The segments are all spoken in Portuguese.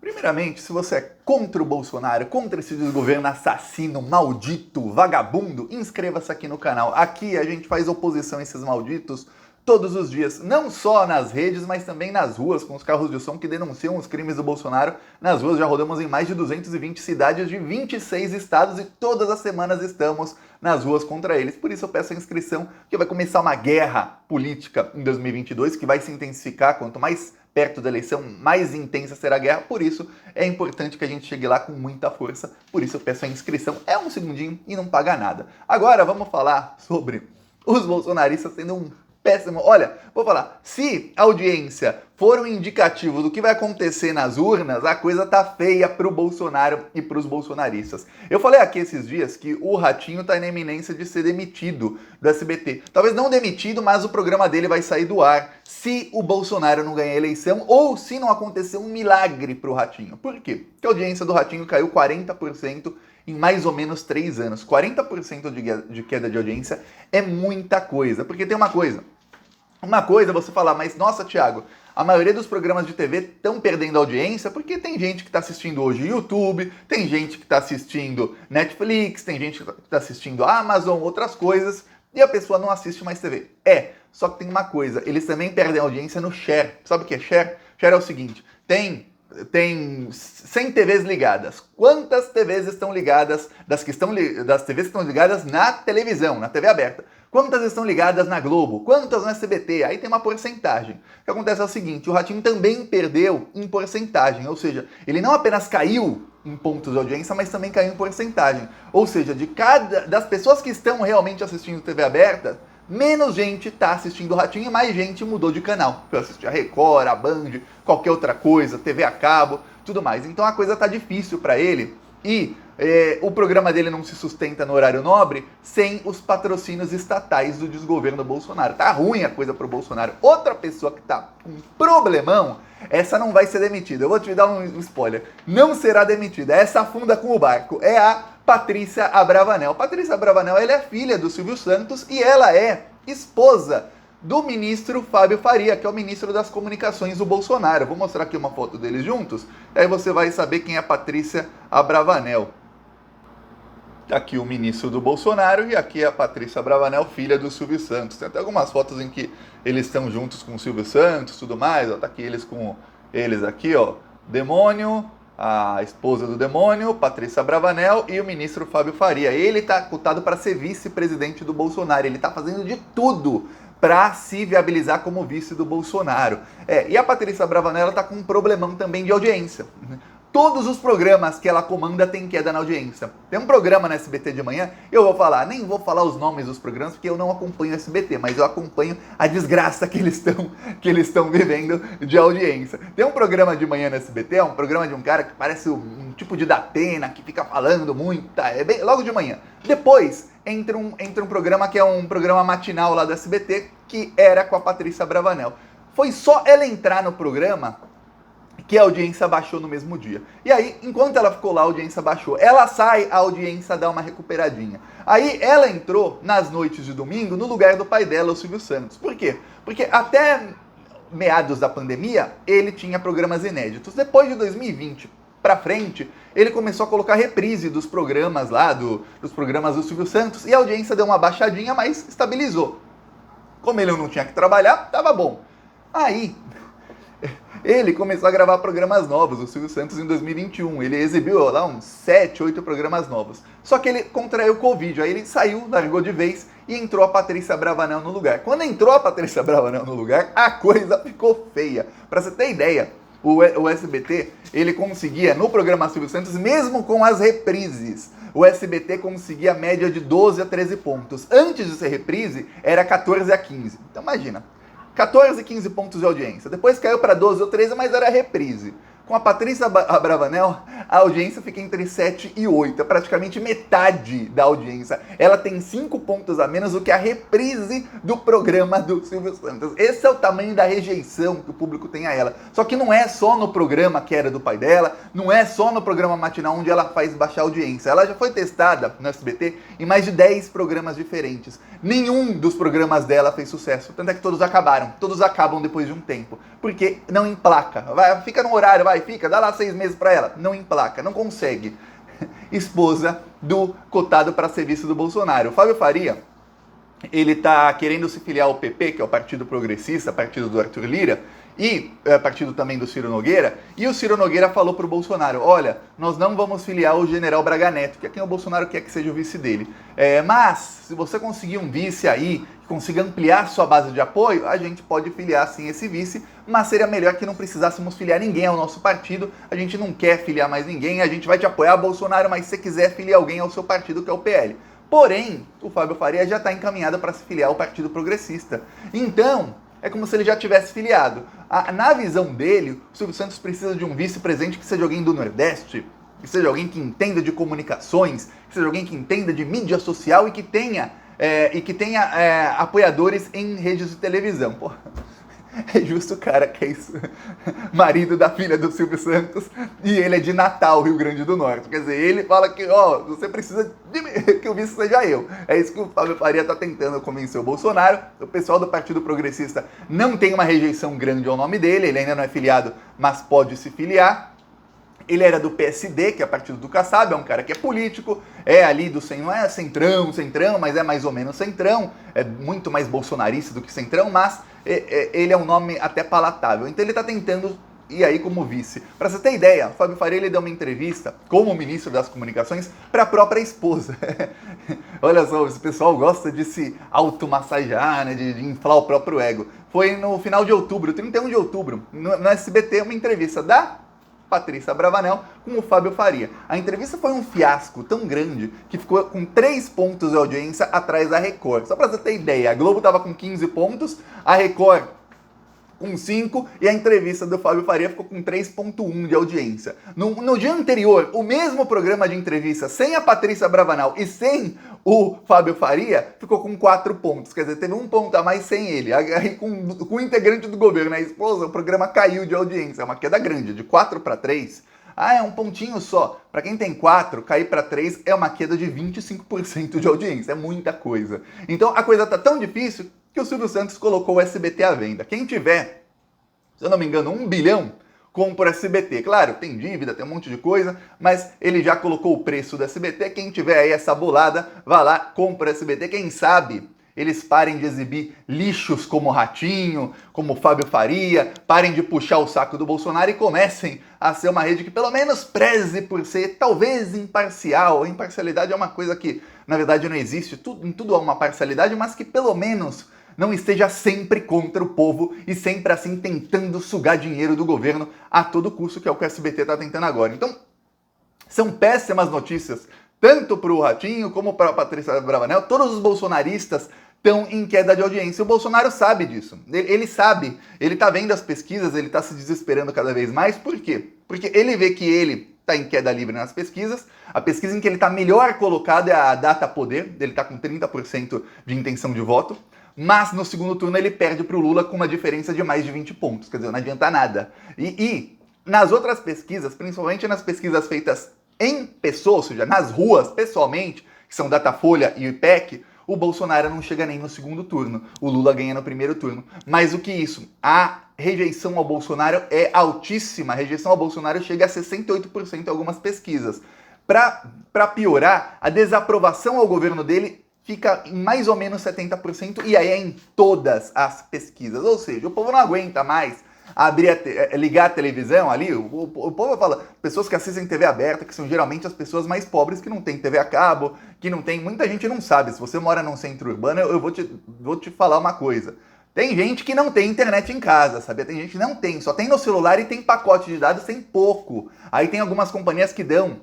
Primeiramente, se você é contra o Bolsonaro, contra esse desgoverno assassino, maldito, vagabundo, inscreva-se aqui no canal. Aqui a gente faz oposição a esses malditos todos os dias, não só nas redes, mas também nas ruas, com os carros de som que denunciam os crimes do Bolsonaro. Nas ruas já rodamos em mais de 220 cidades de 26 estados e todas as semanas estamos nas ruas contra eles. Por isso eu peço a inscrição, que vai começar uma guerra política em 2022, que vai se intensificar. Quanto mais perto da eleição, mais intensa será a guerra. Por isso é importante que a gente chegue lá com muita força. Por isso eu peço a inscrição. É um segundinho e não paga nada. Agora vamos falar sobre os bolsonaristas sendo um péssimo. Olha, vou falar, se a audiência for um indicativo do que vai acontecer nas urnas, a coisa tá feia pro Bolsonaro e pros bolsonaristas. Eu falei aqui esses dias que o Ratinho tá na iminência de ser demitido do SBT. Talvez não demitido, mas o programa dele vai sair do ar se o Bolsonaro não ganhar a eleição ou se não acontecer um milagre pro Ratinho. Por quê? Porque a audiência do Ratinho caiu 40% em mais ou menos 3 anos. 40% de queda de audiência é muita coisa, porque tem uma coisa é você falar, mas nossa, Thiago, a maioria dos programas de TV estão perdendo audiência porque tem gente que está assistindo hoje YouTube, tem gente que está assistindo Netflix, tem gente que está assistindo Amazon, outras coisas, e a pessoa não assiste mais TV. Só que tem uma coisa, eles também perdem audiência no share. Sabe o que é share? Share é o seguinte, tem 100 TVs ligadas. Quantas TVs estão ligadas das TVs que estão ligadas na televisão, na TV aberta? Quantas estão ligadas na Globo? Quantas no SBT? Aí tem uma porcentagem. O que acontece é o seguinte, o Ratinho também perdeu em porcentagem, ou seja, ele não apenas caiu em pontos de audiência, mas também caiu em porcentagem. Ou seja, das pessoas que estão realmente assistindo TV aberta, menos gente está assistindo o Ratinho e mais gente mudou de canal. Foi assistir a Record, a Band, qualquer outra coisa, TV a cabo, tudo mais. Então a coisa tá difícil para ele e o programa dele não se sustenta no horário nobre sem os patrocínios estatais do desgoverno Bolsonaro. Tá ruim a coisa pro Bolsonaro. Outra pessoa que tá com um problemão, essa não vai ser demitida. Eu vou te dar um spoiler. Não será demitida. Essa afunda com o barco. É a Patrícia Abravanel. Patrícia Abravanel, ela é filha do Silvio Santos e ela é esposa do ministro Fábio Faria, que é o ministro das comunicações do Bolsonaro. Vou mostrar aqui uma foto deles juntos, e aí você vai saber quem é a Patrícia Abravanel. Aqui o ministro do Bolsonaro e aqui a Patrícia Abravanel, filha do Silvio Santos. Tem até algumas fotos em que eles estão juntos com o Silvio Santos, tudo mais. Ó, tá aqui eles aqui, ó, Demônio, a esposa do Demônio, Patrícia Abravanel e o ministro Fábio Faria. Ele tá cotado para ser vice-presidente do Bolsonaro. Ele tá fazendo de tudo para se viabilizar como vice do Bolsonaro. E a Patrícia Abravanel tá com um problemão também de audiência. Todos os programas que ela comanda tem queda na audiência. Tem um programa na SBT de manhã, nem vou falar os nomes dos programas, porque eu não acompanho o SBT, mas eu acompanho a desgraça que eles estão vivendo de audiência. Tem um programa de manhã na SBT, é um programa de um cara que parece um tipo de Datena, que fica falando muito, logo de manhã. Depois entra um programa que é um programa matinal lá do SBT, que era com a Patrícia Abravanel. Foi só ela entrar no programa que a audiência baixou no mesmo dia. E aí, enquanto ela ficou lá, a audiência baixou. Ela sai, a audiência dá uma recuperadinha. Aí ela entrou nas noites de domingo no lugar do pai dela, o Silvio Santos. Por quê? Porque até meados da pandemia, ele tinha programas inéditos. Depois de 2020 pra frente, ele começou a colocar reprise dos programas lá, dos programas do Silvio Santos, e a audiência deu uma baixadinha, mas estabilizou. Como ele não tinha que trabalhar, tava bom. Aí ele começou a gravar programas novos, o Silvio Santos, em 2021. Ele exibiu lá uns 7, 8 programas novos. Só que ele contraiu Covid, aí ele saiu, largou de vez e entrou a Patrícia Abravanel no lugar. Quando entrou a Patrícia Abravanel no lugar, a coisa ficou feia. Pra você ter ideia, o SBT, ele conseguia, no programa Silvio Santos, mesmo com as reprises, o SBT conseguia a média de 12 a 13 pontos. Antes de ser reprise, era 14 a 15. Então imagina, 14, 15 pontos de audiência. Depois caiu para 12 ou 13, mas era reprise. Com a Patrícia Abravanel, a audiência fica entre 7 e 8. É praticamente metade da audiência. Ela tem 5 pontos a menos do que a reprise do programa do Silvio Santos. Esse é o tamanho da rejeição que o público tem a ela. Só que não é só no programa que era do pai dela, não é só no programa matinal onde ela faz baixar a audiência. Ela já foi testada no SBT em mais de 10 programas diferentes. Nenhum dos programas dela fez sucesso. Tanto é que todos acabaram. Todos acabam depois de um tempo. Porque não emplaca. Fica no horário, vai, fica, dá lá 6 meses para ela. Não emplaca, não consegue. Esposa do cotado para serviço do Bolsonaro. O Fábio Faria, ele tá querendo se filiar ao PP, que é o Partido Progressista, partido do Arthur Lira, e partido também do Ciro Nogueira, e o Ciro Nogueira falou pro Bolsonaro, olha, nós não vamos filiar o general Braga Neto, que é quem o Bolsonaro quer que seja o vice dele. Mas, se você conseguir um vice aí, que consiga ampliar sua base de apoio, a gente pode filiar sim esse vice, mas seria melhor que não precisássemos filiar ninguém ao nosso partido, a gente não quer filiar mais ninguém, a gente vai te apoiar, Bolsonaro, mas se você quiser filiar alguém ao seu partido, que é o PL. Porém, o Fábio Faria já está encaminhado para se filiar ao Partido Progressista. Então, é como se ele já tivesse filiado. Na visão dele, o Silvio Santos precisa de um vice-presidente que seja alguém do Nordeste, que seja alguém que entenda de comunicações, que seja alguém que entenda de mídia social e que tenha apoiadores em redes de televisão. Pô, é justo o cara que é isso, marido da filha do Silvio Santos, e ele é de Natal, Rio Grande do Norte. Quer dizer, ele fala que, você precisa que o vice seja eu. É isso que o Fábio Faria está tentando convencer o Bolsonaro. O pessoal do Partido Progressista não tem uma rejeição grande ao nome dele, ele ainda não é filiado, mas pode se filiar. Ele era do PSD, que é o partido do Kassab, é um cara que é político, é ali não é centrão, mas é mais ou menos centrão, é muito mais bolsonarista do que centrão, mas ele é um nome até palatável. Então ele está tentando ir aí como vice. Para você ter ideia, o Fábio Faria ele deu uma entrevista como ministro das comunicações para a própria esposa. Olha só, esse pessoal gosta de se automassagear, né, de inflar o próprio ego. Foi no final de outubro, 31 de outubro, no SBT, uma entrevista da Patrícia Bravanel com o Fábio Faria. A entrevista foi um fiasco tão grande que ficou com 3 pontos de audiência atrás da Record. Só pra você ter ideia, a Globo tava com 15 pontos, a Record com 5 e a entrevista do Fábio Faria ficou com 3,1 de audiência. No dia anterior, o mesmo programa de entrevista sem a Patrícia Bravanel e sem o Fábio Faria ficou com 4 pontos. Quer dizer, teve 1 ponto a mais sem ele. Aí com o integrante do governo, a esposa, o programa caiu de audiência. É uma queda grande, de 4 para 3. É um pontinho só. Para quem tem 4, cair para 3 é uma queda de 25% de audiência. É muita coisa. Então a coisa tá tão difícil que o Silvio Santos colocou o SBT à venda. Quem tiver, se eu não me engano, 1 bilhão, compra o SBT. Claro, tem dívida, tem um monte de coisa, mas ele já colocou o preço do SBT. Quem tiver aí essa bolada, vá lá, compra o SBT. Quem sabe eles parem de exibir lixos como Ratinho, como Fábio Faria, parem de puxar o saco do Bolsonaro e comecem a ser uma rede que pelo menos preze por ser talvez imparcial. A imparcialidade é uma coisa que, na verdade, não existe. Em tudo há uma parcialidade, mas que pelo menos não esteja sempre contra o povo e sempre assim tentando sugar dinheiro do governo a todo custo, que é o que o SBT está tentando agora. Então, são péssimas notícias, tanto para o Ratinho como para a Patrícia Bravanel. Todos os bolsonaristas estão em queda de audiência. O Bolsonaro sabe disso. Ele sabe, ele está vendo as pesquisas, ele está se desesperando cada vez mais. Por quê? Porque ele vê que ele está em queda livre nas pesquisas. A pesquisa em que ele está melhor colocado é a Data Poder, ele está com 30% de intenção de voto. Mas no segundo turno ele perde para o Lula com uma diferença de mais de 20 pontos. Quer dizer, não adianta nada. E nas outras pesquisas, principalmente nas pesquisas feitas em pessoa, ou seja, nas ruas, pessoalmente, que são Datafolha e o IPEC, o Bolsonaro não chega nem no segundo turno. O Lula ganha no primeiro turno. Mais do que isso, a rejeição ao Bolsonaro é altíssima. A rejeição ao Bolsonaro chega a 68% em algumas pesquisas. Para piorar, a desaprovação ao governo dele fica em mais ou menos 70%, e aí é em todas as pesquisas. Ou seja, o povo não aguenta mais ligar a televisão ali. O povo fala, pessoas que assistem TV aberta, que são geralmente as pessoas mais pobres que não tem TV a cabo, que não tem... Muita gente não sabe. Se você mora num centro urbano, eu vou te falar uma coisa. Tem gente que não tem internet em casa, sabia? Tem gente que não tem, só tem no celular e tem pacote de dados, tem pouco. Aí tem algumas companhias que dão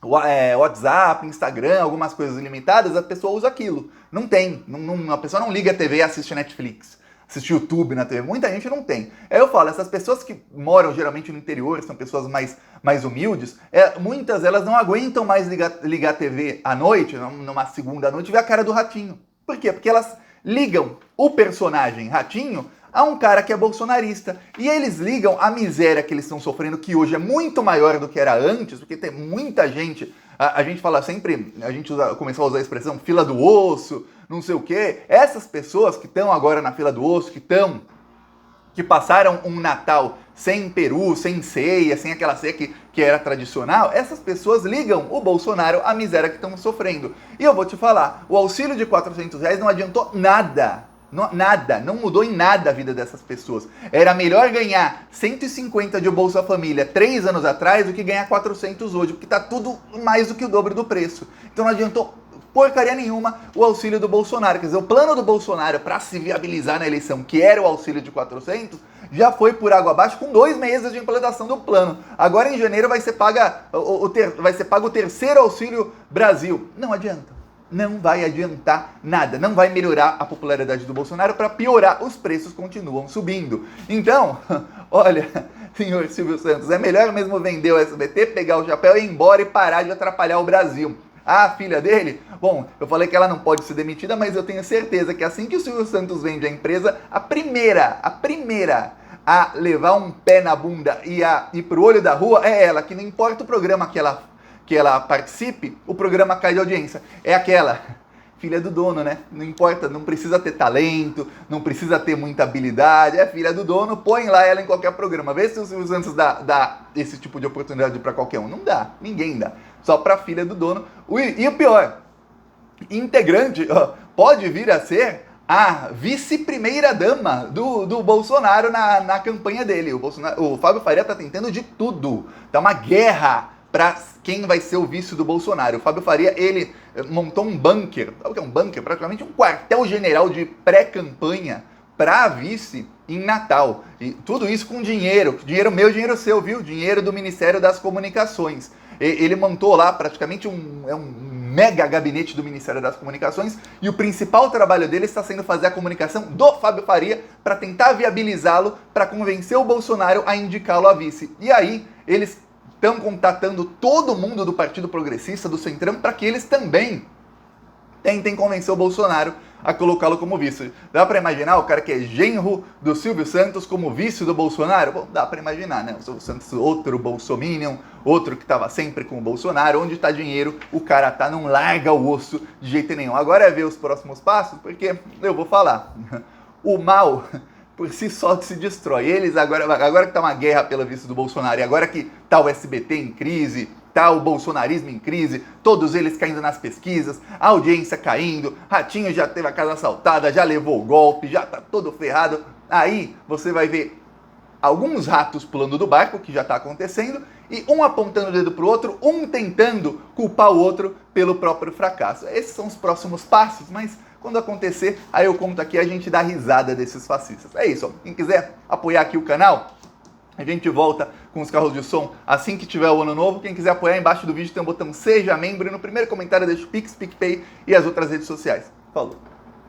WhatsApp, Instagram, algumas coisas ilimitadas, a pessoa usa aquilo. Não tem. A pessoa não liga a TV e assiste Netflix, assiste YouTube na TV. Muita gente não tem. Aí eu falo, essas pessoas que moram geralmente no interior, são pessoas mais humildes, muitas delas não aguentam mais ligar a TV à noite, numa segunda noite, e ver a cara do Ratinho. Por quê? Porque elas ligam o personagem Ratinho a um cara que é bolsonarista. E eles ligam a miséria que eles estão sofrendo, que hoje é muito maior do que era antes, porque tem muita gente, a gente fala sempre, começou a usar a expressão fila do osso, não sei o quê. Essas pessoas que estão agora na fila do osso, que passaram um Natal sem peru, sem ceia, sem aquela ceia que era tradicional, essas pessoas ligam o Bolsonaro à miséria que estão sofrendo. E eu vou te falar, o auxílio de R$400 não adiantou nada. Nada, não mudou em nada a vida dessas pessoas. Era melhor ganhar 150 de Bolsa Família 3 anos atrás do que ganhar 400 hoje, porque tá tudo mais do que o dobro do preço. Então não adiantou porcaria nenhuma o auxílio do Bolsonaro. Quer dizer, o plano do Bolsonaro para se viabilizar na eleição, que era o auxílio de 400, já foi por água abaixo com 2 meses de implantação do plano. Agora em janeiro vai ser pago o terceiro Auxílio Brasil. Não adianta. Não vai adiantar nada, não vai melhorar a popularidade do Bolsonaro, para piorar, os preços continuam subindo. Então, olha, senhor Silvio Santos, é melhor mesmo vender o SBT, pegar o chapéu e ir embora e parar de atrapalhar o Brasil. A filha dele, bom, eu falei que ela não pode ser demitida, mas eu tenho certeza que assim que o Silvio Santos vende a empresa, a primeira a levar um pé na bunda e a ir pro olho da rua é ela, que não importa o programa que ela participe, o programa cai de audiência. É aquela filha do dono, né? Não importa, não precisa ter talento, não precisa ter muita habilidade, é filha do dono, põe lá ela em qualquer programa. Vê se o Silvio Santos dá esse tipo de oportunidade para qualquer um. Não dá, ninguém dá. Só para filha do dono. E o pior, integrante pode vir a ser a vice-primeira-dama do Bolsonaro na campanha dele. O Fábio Faria tá tentando de tudo. Tá uma guerra para quem vai ser o vice do Bolsonaro. O Fábio Faria, ele montou um bunker. Sabe o que é um bunker? Praticamente um quartel-general de pré-campanha para vice em Natal. E tudo isso com dinheiro. Dinheiro meu, dinheiro seu, viu? Dinheiro do Ministério das Comunicações. Ele montou lá praticamente um mega gabinete do Ministério das Comunicações e o principal trabalho dele está sendo fazer a comunicação do Fábio Faria para tentar viabilizá-lo, para convencer o Bolsonaro a indicá-lo a vice. E aí, eles estão contatando todo mundo do Partido Progressista, do Centrão, para que eles também tentem convencer o Bolsonaro a colocá-lo como vice. Dá para imaginar o cara que é genro do Silvio Santos como vice do Bolsonaro? Bom, dá para imaginar, né? O Silvio Santos, outro bolsominion, outro que estava sempre com o Bolsonaro. Onde está dinheiro, o cara tá, não larga o osso de jeito nenhum. Agora é ver os próximos passos, porque eu vou falar. O mal por si só se destrói. Eles agora que tá uma guerra pela vice do Bolsonaro, e agora que tá o SBT em crise, tá o bolsonarismo em crise, todos eles caindo nas pesquisas, a audiência caindo, Ratinho já teve a casa assaltada, já levou o golpe, já tá todo ferrado. Aí você vai ver alguns ratos pulando do barco, que já está acontecendo, e um apontando o dedo para o outro, um tentando culpar o outro pelo próprio fracasso. Esses são os próximos passos, mas quando acontecer, aí eu conto aqui, a gente dá risada desses fascistas. É isso, ó. Quem quiser apoiar aqui o canal, a gente volta com os carros de som assim que tiver o ano novo. Quem quiser apoiar, embaixo do vídeo tem o botão Seja Membro, e no primeiro comentário deixa o Pix, PicPay e as outras redes sociais. Falou!